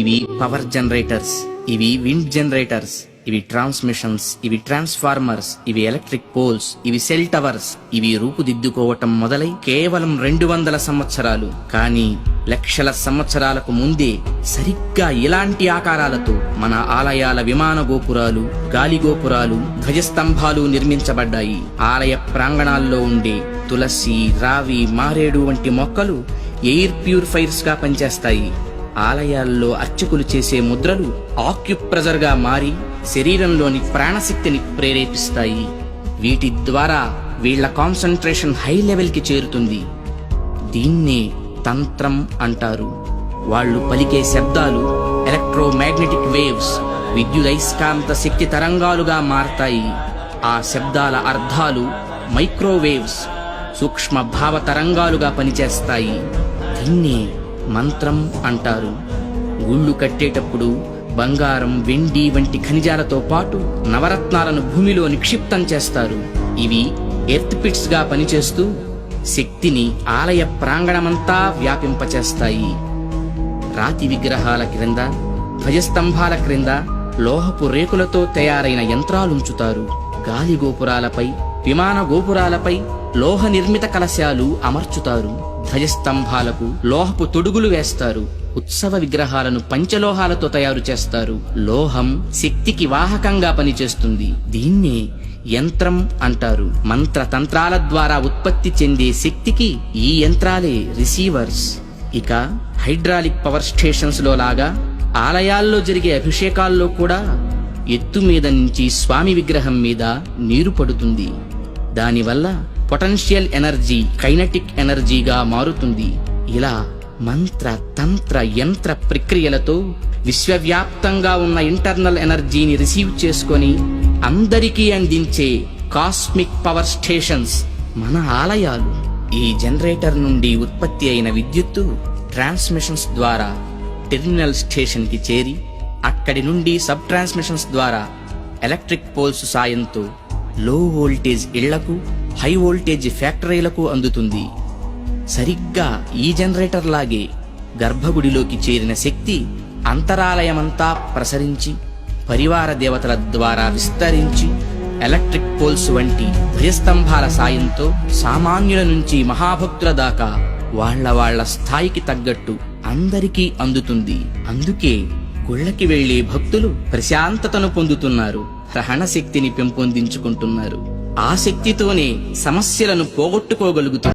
ఇవి power generators, ఇవి wind generators, ఇవి ట్రాన్స్మిషన్స్, ఇవి ట్రాన్స్ఫార్మర్స్, ఇవి ఎలక్ట్రిక్ పోల్స్, ఇవి సెల్ టవర్స్. ఇవి రూపుదిద్దుకోవటం మొదలై కేవలం 200 సంవత్సరాలు, కానీ లక్షల సంవత్సరాలకు ముందే సరిగ్గా ఇలాంటి ఆకారాలతో మన ఆలయాల విమాన గోపురాలు, గాలి గోపురాలు, ధ్వజస్తంభాలు నిర్మించబడ్డాయి. ఆలయ ప్రాంగణాల్లో ఉండే తులసి, రావి, మారేడు వంటి మొక్కలు ఎయిర్ ప్యూరిఫైర్స్ గా పనిచేస్తాయి. ఆలయాల్లో అర్చకులు చేసే ముద్రలు ఆక్యుప్రెజర్ గా మారి శరీరంలోని ప్రాణశక్తిని ప్రేరేపిస్తాయి. వీటి ద్వారా వీళ్ల కాన్సంట్రేషన్ హై లెవెల్ కి చేరుతుంది. దీన్నే తంత్రం అంటారు. వాళ్ళు పలికే శబ్దాలు ఎలక్ట్రోమాగ్నెటిక్ వేవ్స్, విద్యుదయస్కాంత శక్తి తరంగాలుగా మారతాయి. ఆ శబ్దాల అర్థాలు మైక్రోవేవ్స్, సూక్ష్మ భావ తరంగాలుగా పనిచేస్తాయి. దీన్నే మంత్రం అంటారు. గుళ్ళు కట్టేటప్పుడు బంగారం, వెండి వంటి ఖనిజాలతో పాటు నవరత్నాలను భూమిలో నిక్షిప్తం చేస్తారు. ఇవి ఎర్త్ పిట్స్ గా పనిచేస్తూ శక్తిని ఆలయ ప్రాంగణమంతా వ్యాపింపచేస్తాయి. రాతి విగ్రహాల క్రింద, ధ్వజస్తంభాల క్రింద లోహపు రేకులతో తయారైన యంత్రాలుంచుతారు. గాలి గోపురాలపై, విమాన గోపురాలపై లోహ నిర్మిత కలశాలు అమర్చుతారు. ధ్వజస్తంభాలకు లోహపు తొడుగులు వేస్తారు. ఉత్సవ విగ్రహాలను పంచలోహాలతో తయారు చేస్తారు. లోహం శక్తికి వాహకంగా పనిచేస్తుంది. దీన్నే యంత్రం అంటారు. మంత్రతంత్రాల ద్వారా ఉత్పత్తి చెందే శక్తికి ఈ యంత్రాలే రిసీవర్స్. ఇక హైడ్రాలిక్ పవర్ స్టేషన్స్ లో లాగా ఆలయాల్లో జరిగే అభిషేకాల్లో కూడా ఎత్తు మీద నుంచి స్వామి విగ్రహం మీద నీరు పడుతుంది. దానివల్ల పొటెన్షియల్ ఎనర్జీ కైనటిక్ ఎనర్జీగా మారుతుంది. ఇలా మంత్ర, తంత్ర, యంత్ర ప్రక్రియలతో విశ్వవ్యాప్తంగా ఉన్న ఇంటర్నల్ ఎనర్జీని రిసీవ్ చేసుకొని అందరికీ అందించే కాస్మిక్ పవర్ స్టేషన్స్ మన ఆలయాలు. ఈ జనరేటర్ నుండి ఉత్పత్తి అయిన విద్యుత్తు ట్రాన్స్మిషన్స్ ద్వారా టెర్మినల్ స్టేషన్ కి చేరి అక్కడి నుండి సబ్ ట్రాన్స్మిషన్స్ ద్వారా ఎలక్ట్రిక్ పోల్స్ సాయంతో లో వోల్టేజ్ ఇళ్లకు, హై వోల్టేజ్ ఫ్యాక్టరీలకు అందుతుంది. సరిగ్గా ఈ జనరేటర్ లాగే గర్భగుడిలోకి చేరిన శక్తి అంతరాలయమంతా ప్రసరించి పరివార దేవతల ద్వారా విస్తరించి ఎలక్ట్రిక్ పోల్స్ వంటి ధ్వజస్తంభాల సాయంతో సామాన్యుల నుంచి మహాభక్తుల దాకా వాళ్ళ స్థాయికి తగ్గట్టు అందరికీ అందుతుంది. అందుకే గుళ్ళకి వెళ్లే భక్తులు ప్రశాంతతను పొందుతున్నారు, గ్రహణ శక్తిని పెంపొందించుకుంటున్నారు. ఆ శక్తితోనే సమస్యలను పోగొట్టుకోగలుగుతున్నారు.